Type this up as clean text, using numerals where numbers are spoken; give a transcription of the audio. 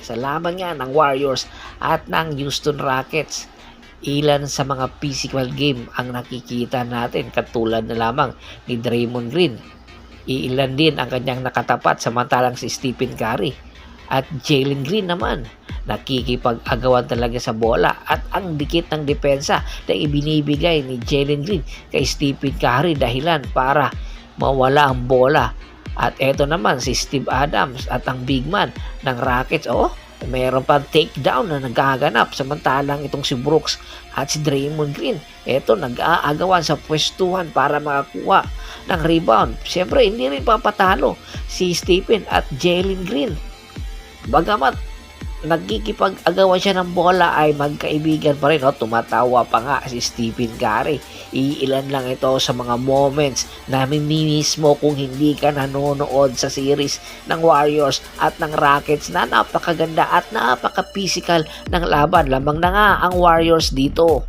sa laban nga ng Warriors at ng Houston Rockets. Ilan sa mga physical game ang nakikita natin katulad na lamang ni Draymond Green. Ilan din ang kanyang nakatapat samantalang si Stephen Curry. At Jalen Green naman, nakikipag-agawan talaga sa bola at ang dikit ng depensa na ibinibigay ni Jalen Green kay Stephen Curry dahilan para mawala ang bola. At eto naman si Steve Adams at ang big man ng Rockets, mayroon pa takedown na nagaganap samantalang itong si Brooks at si Draymond Green, eto nag-aagawan sa pwestuhan para makakuha ng rebound. Siyempre hindi rin papatalo si Stephen at Jalen Green. Bagamat nagkikipag-agawan siya ng bola ay magkaibigan pa rin. Tumatawa pa nga si Stephen Curry. Iilan lang ito sa mga moments na mismo kung hindi ka nanonood sa series ng Warriors at ng Rockets na napakaganda at napaka-physical ng laban. Lamang na nga ang Warriors dito.